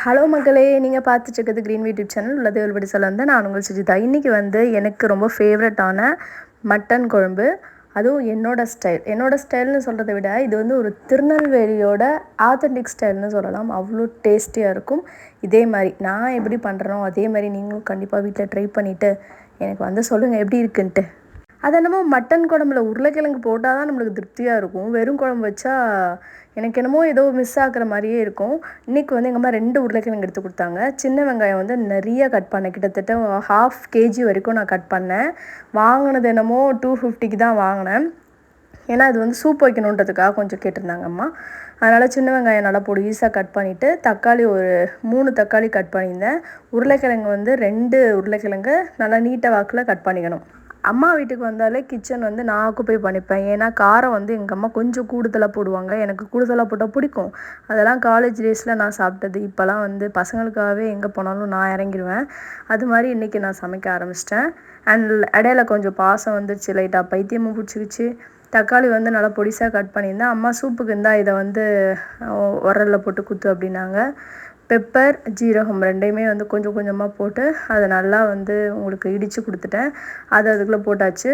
Hello மக்களே, நீங்கள் பார்த்துட்டு இருக்கிறது க்ரீன் யூடியூப் சேனல் உள்ளது ஒருபடி சொல்ல வந்து நான் உங்கள் சுஜிதா. இன்றைக்கி வந்து எனக்கு ரொம்ப ஃபேவரட்டான மட்டன் குழம்பு, அதுவும் என்னோடய ஸ்டைல்னு சொல்கிறத விட இது வந்து ஒரு திருநெல்வேலியோட ஆத்தென்டிக் ஸ்டைல்னு சொல்லலாம். அவ்வளோ டேஸ்டியாக இருக்கும். இதே மாதிரி நான் எப்படி பண்ணுறனோ அதே மாதிரி நீங்களும் கண்டிப்பாக வீட்டில் ட்ரை பண்ணிவிட்டு எனக்கு வந்து சொல்லுங்கள் எப்படி இருக்குன்ட்டு. அது என்னமோ மட்டன் குழம்புல உருளைக்கிழங்கு போட்டால் தான் நம்மளுக்கு திருப்தியாக இருக்கும். வெறும் குழம்பு வச்சா எனக்கு என்னமோ ஏதோ மிஸ் ஆகுற மாதிரியே இருக்கும். இன்றைக்கி வந்து எங்கள் அம்மா 2 உருளைக்கிழங்கு எடுத்து கொடுத்தாங்க. சின்ன வெங்காயம் வந்து நிறைய கட் பண்ணேன், கிட்டத்தட்ட 1/2 kg வரைக்கும் நான் கட் பண்ணேன். வாங்கினது என்னமோ 250க்கு தான் வாங்கினேன். ஏன்னா அது வந்து சூப் வைக்கணுன்றதுக்காக கொஞ்சம் கேட்டிருந்தாங்க அம்மா. அதனால் சின்ன வெங்காயம் நல்லா பொடிசாக கட் பண்ணிவிட்டு, தக்காளி ஒரு 3 தக்காளி கட் பண்ணியிருந்தேன். உருளைக்கிழங்கு வந்து 2 உருளைக்கிழங்கு நல்லா நீட்ட வாக்கில் கட் பண்ணிக்கணும். அம்மா வீட்டுக்கு வந்தாலே கிச்சன் வந்து நான் ஆக்குப்பை பண்ணிப்பேன். ஏன்னா காரம் வந்து எங்கள் அம்மா கொஞ்சம் கூடுதலாக போடுவாங்க. எனக்கு கூடுதலாக போட்டால் பிடிக்கும். அதெல்லாம் காலேஜ் டேஸில் நான் சாப்பிட்டது. இப்போலாம் வந்து பசங்களுக்காகவே எங்கே போனாலும் நான் இறங்கிடுவேன். அது மாதிரி இன்றைக்கி நான் சமைக்க ஆரம்பிச்சிட்டேன். அண்ட் இடையில கொஞ்சம் பாசம் வந்துருச்சு, லைட்டாக பைத்தியமும் பிடிச்சிக்கிச்சு. தக்காளி வந்து நல்லா பொடிசாக கட் பண்ணியிருந்தேன். அம்மா சூப்புக்கு இருந்தால் இதை வந்து உரலில் போட்டு குத்து அப்படின்னாங்க. பெப்பர், ஜீரகம் 2யுமே வந்து கொஞ்சம் கொஞ்சமாக போட்டு அதை நல்லா வந்து உங்களுக்கு இடித்து கொடுத்துட்டேன். அதுக்குள்ளே போட்டாச்சு.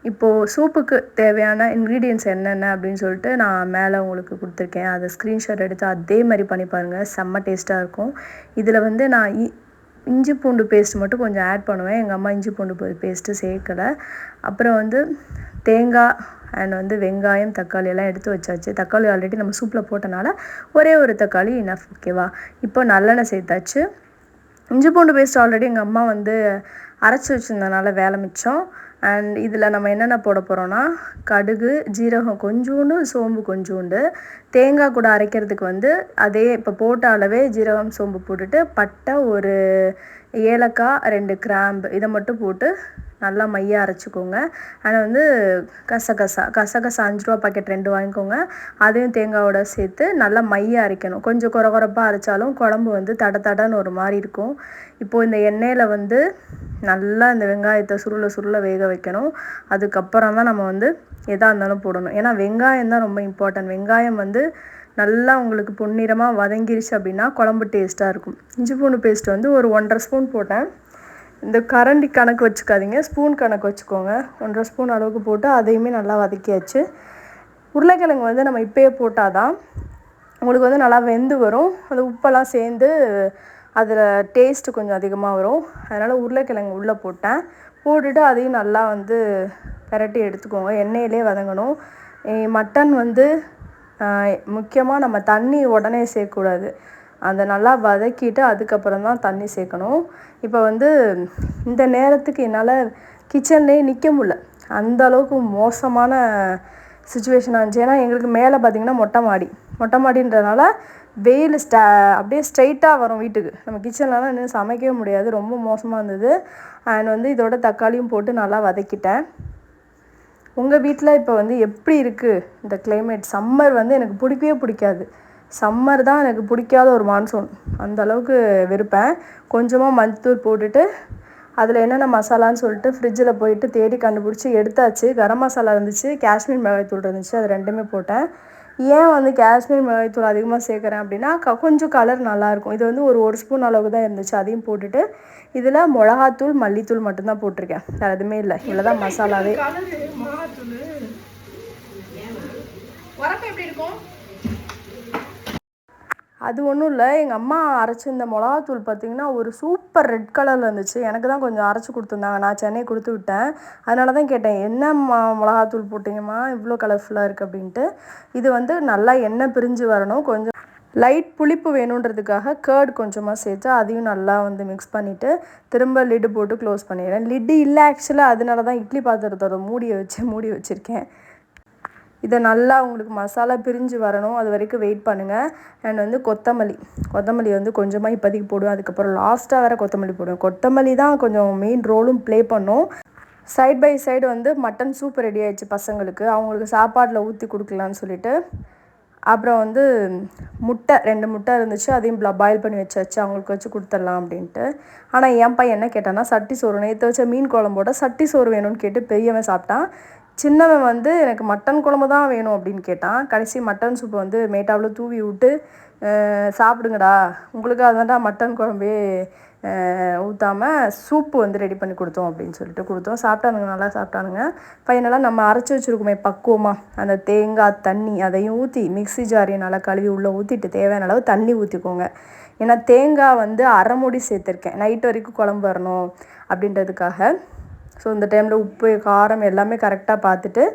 இப்போது சூப்புக்கு தேவையான இன்க்ரீடியன்ட்ஸ் என்னென்ன அப்படின்னு சொல்லிட்டு நான் மேலே உங்களுக்கு கொடுத்துருக்கேன். அதை ஸ்க்ரீன்ஷாட் எடுத்து அதே மாதிரி பண்ணி பாருங்கள், செம்ம டேஸ்ட்டாக இருக்கும். இதில் வந்து நான் இஞ்சி பூண்டு பேஸ்ட் மட்டும் கொஞ்சம் ஆட் பண்ணுவேன். எங்கள் அம்மா இஞ்சி பூண்டு பேஸ்ட்டு சேர்க்கலை. அப்புறம் வந்து தேங்காய் அண்ட் வந்து வெங்காயம், தக்காளி எல்லாம் எடுத்து வச்சாச்சு. தக்காளி ஆல்ரெடி நம்ம சூப்பில் போட்டனால ஒரே ஒரு தக்காளி இனஃப், ஓகேவா? இப்போ நல்லெண்ணெய் சேர்த்தாச்சு. இஞ்சி பூண்டு பேஸ்ட் ஆல்ரெடி எங்கள் அம்மா வந்து அரைச்சி வச்சுருந்தனால வேலை மிச்சம். அண்ட் இதில் நம்ம என்னென்ன போட போகிறோன்னா, கடுகு, ஜீரகம் கொஞ்சோண்டு, சோம்பு கொஞ்சோண்டு, தேங்காய் கூட அரைக்கிறதுக்கு வந்து அதே இப்போ போட்ட அளவே ஜீரகம், சோம்பு போட்டுட்டு பட்டை, ஒரு ஏலக்காய், 2 கிராம்பு இதை மட்டும் போட்டு நல்லா மையாக அரைச்சிக்கோங்க. ஆனால் வந்து கசகசா 5 ரூபா பாக்கெட் 2 வாங்கிக்கோங்க. அதையும் தேங்காயோட சேர்த்து நல்லா மையாக அரைக்கணும். கொஞ்சம் குறப்பாக அரைச்சாலும் குழம்பு வந்து தடன்னு ஒரு மாதிரி இருக்கும். இப்போது இந்த எண்ணெயில் வந்து நல்லா இந்த வெங்காயத்தை சுருள வேக வைக்கணும். அதுக்கப்புறம் தான் நம்ம வந்து எதாக இருந்தாலும் போடணும். ஏன்னா வெங்காயம் தான் ரொம்ப இம்பார்ட்டன்ட். வெங்காயம் வந்து நல்லா உங்களுக்கு பொன்னிறமாக வதங்கிருச்சு அப்படின்னா குழம்பு டேஸ்ட்டாக இருக்கும். இஞ்சி பூண்டு பேஸ்ட் வந்து ஒரு 1.5 ஸ்பூன் போட்டேன். இந்த கரண்டி கணக்கு வச்சுக்காதீங்க, ஸ்பூன் கணக்கு வச்சுக்கோங்க. 1.5 ஸ்பூன் அளவுக்கு போட்டு அதையுமே நல்லா வதக்கியாச்சு. உருளைக்கிழங்கு வந்து நம்ம இப்போயே போட்டால் தான் உங்களுக்கு வந்து நல்லா வெந்து வரும். அது உப்பெல்லாம் சேர்ந்து அதில் டேஸ்ட்டு கொஞ்சம் அதிகமாக வரும். அதனால் உருளைக்கிழங்கு உள்ளே போட்டுட்டு அதையும் நல்லா வந்து பிரட்டி எடுத்துக்கோங்க. எண்ணெயிலே வதங்கணும். மட்டன் வந்து முக்கியமாக நம்ம தண்ணி உடனே சேர்க்கக்கூடாது. அதை நல்லா வதக்கிட்டு அதுக்கப்புறம் தான் தண்ணி சேர்க்கணும். இப்போ வந்து இந்த நேரத்துக்கு என்னால் கிச்சன்லேயே நிற்க முடியல, அந்த அளவுக்கு மோசமான சுச்சுவேஷனாக இருந்துச்சு. ஏன்னா எங்களுக்கு மேலே பார்த்திங்கன்னா மொட்டை மாடின்றதுனால வெயில் அப்படியே ஸ்ட்ரைட்டாக வரும் வீட்டுக்கு. நம்ம கிச்சன்லலாம் இன்னும் சமைக்கவே முடியாது, ரொம்ப மோசமாக இருந்தது. அண்ட் வந்து இதோட தக்காளியும் போட்டு நல்லா வதக்கிட்டேன். உங்கள் வீட்டில் இப்போ வந்து எப்படி இருக்குது இந்த கிளைமேட்? சம்மர் வந்து எனக்கு பிடிக்கவே பிடிக்காது. சம்மர் தான் எனக்கு பிடிக்காத ஒரு மான்சூன். அந்த அளவுக்கு வெறுப்பேன். கொஞ்சமாக மஞ்சத்தூள் போட்டுட்டு அதில் என்னென்ன மசாலான்னு சொல்லிட்டு ஃப்ரிட்ஜில் போயிட்டு தேடி கண்டுபிடிச்சி எடுத்தாச்சு. கரம் மசாலா இருந்துச்சு, காஷ்மீர் மிளகாய்த்தூள் இருந்துச்சு, அது 2மே போட்டேன். ஏன் வந்து காஷ்மீர் மிளகாய்த்தூள் அதிகமாக சேர்க்குறேன் அப்படின்னா கொஞ்சம் கலர் நல்லாயிருக்கும். இது வந்து ஒரு ஸ்பூன் அளவுக்கு தான் இருந்துச்சு, அதையும் போட்டுட்டு இதில் மிளகாத்தூள், மல்லித்தூள் மட்டும்தான் போட்டிருக்கேன், வேறு எதுவுமே இல்லை. இவ்வளோ தான் மசாலாவே. எப்படி இருக்கும்? அது ஒன்றும் இல்லை, எங்கள் அம்மா அரைச்சிருந்த மிளகாத்தூள் பார்த்திங்கன்னா ஒரு சூப்பர் ரெட் கலரில் இருந்துச்சு. எனக்கு தான் கொஞ்சம் அரைச்சி கொடுத்துருந்தாங்க, நான் சென்னை கொடுத்து விட்டேன். அதனால தான் கேட்டேன், என்ன மிளகாத்தூள் போட்டிங்கம்மா இவ்வளோ கலர்ஃபுல்லாக இருக்குது அப்படின்ட்டு. இது வந்து நல்லா எண்ணெய் பிரிஞ்சு வரணும். கொஞ்சம் லைட் புளிப்பு வேணுன்றதுக்காக கேர்டு கொஞ்சமாக சேர்த்து அதையும் நல்லா வந்து மிக்ஸ் பண்ணிவிட்டு திரும்ப லிட்டு போட்டு க்ளோஸ் பண்ணிடுறேன். லிட்டு இல்லை ஆக்சுவலாக, அதனால தான் இட்லி பாத்திரத்தோட மூடி வச்சுருக்கேன். இதை நல்லா உங்களுக்கு மசாலா பிரிஞ்சு வரணும், அது வரைக்கும் வெயிட் பண்ணுங்கள். அண்ட் வந்து கொத்தமல்லி வந்து கொஞ்சமாக இப்போதைக்கு போடுவேன். அதுக்கப்புறம் லாஸ்ட்டாக வேறு கொத்தமல்லி போடுவேன். கொத்தமல்லி தான் கொஞ்சம் மெயின் ரோலும் ப்ளே பண்ணும். சைட் பை சைடு வந்து மட்டன் சூப் ரெடி ஆகிடுச்சு பசங்களுக்கு. அவங்களுக்கு சாப்பாட்டில் ஊற்றி கொடுக்கலான்னு சொல்லிட்டு. அப்புறம் வந்து 2 முட்டை இருந்துச்சு, அதையும் பாயில் பண்ணி வச்சாச்சு, அவங்களுக்கு வச்சு கொடுத்துடலாம் அப்படின்ட்டு. ஆனால் என் பையன் என்ன கேட்டான்னா சட்டி சோறு, நேற்று வச்ச மீன் குழம்போட சட்டி சோறு வேணும்னு கேட்டு பெரியவன் சாப்பிட்டான். சின்னவன் வந்து எனக்கு மட்டன் குழம்பு தான் வேணும் அப்படின்னு கேட்டான். கடைசி மட்டன் சூப்பை வந்து மேட்டாவில் தூவி விட்டு சாப்பிடுங்கடா, உங்களுக்காக தான்டா மட்டன் குழம்பே ஊற்றாமல் சூப்பு வந்து ரெடி பண்ணி கொடுத்தோம் அப்படின்னு சொல்லிட்டு கொடுத்தோம். சாப்பிட்டானுங்க, நல்லா சாப்பிட்டானுங்க. ஃபைனலாக நம்ம அரைச்சி வச்சுருக்கோமே பக்குவமாக அந்த தேங்காய் தண்ணி அதையும் ஊற்றி மிக்ஸி ஜாரையும் நல்லா கழுவி உள்ளே ஊற்றிட்டு தேவையான அளவு தண்ணி ஊற்றிக்கோங்க. ஏன்னா தேங்காய் வந்து அரை மூடி சேர்த்துருக்கேன், நைட் வரைக்கும் குழம்பு வரணும் அப்படின்றதுக்காக. ஸோ இந்த டைமில் உப்பு காரம் எல்லாமே கரெக்டாக பார்த்துட்டு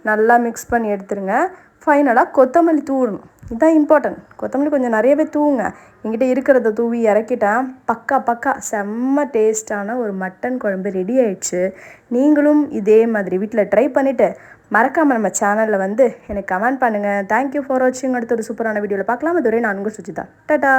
நல்லா மிக்ஸ் பண்ணி எடுத்துருங்க. ஃபைனலாக கொத்தமல்லி தூவணும், இதுதான் இம்பார்ட்டன்ட். கொத்தமல்லி கொஞ்சம் நிறையவே தூவுங்க. என்கிட்ட இருக்கிறத தூவி இறக்கிட்டேன். பக்கா செம்ம டேஸ்டான ஒரு மட்டன் குழம்பு ரெடி ஆயிடுச்சு. நீங்களும் இதே மாதிரி வீட்டில் ட்ரை பண்ணிவிட்டு மறக்காமல் நம்ம சேனலில் வந்து எனக்கு கமெண்ட் பண்ணுங்கள். தேங்க்யூ ஃபார் வாட்சிங். அடுத்த ஒரு சூப்பரான வீடியோவில் பார்க்கலாம். அதுவரை நான் உங்கள் சுஜிதா. டாடா.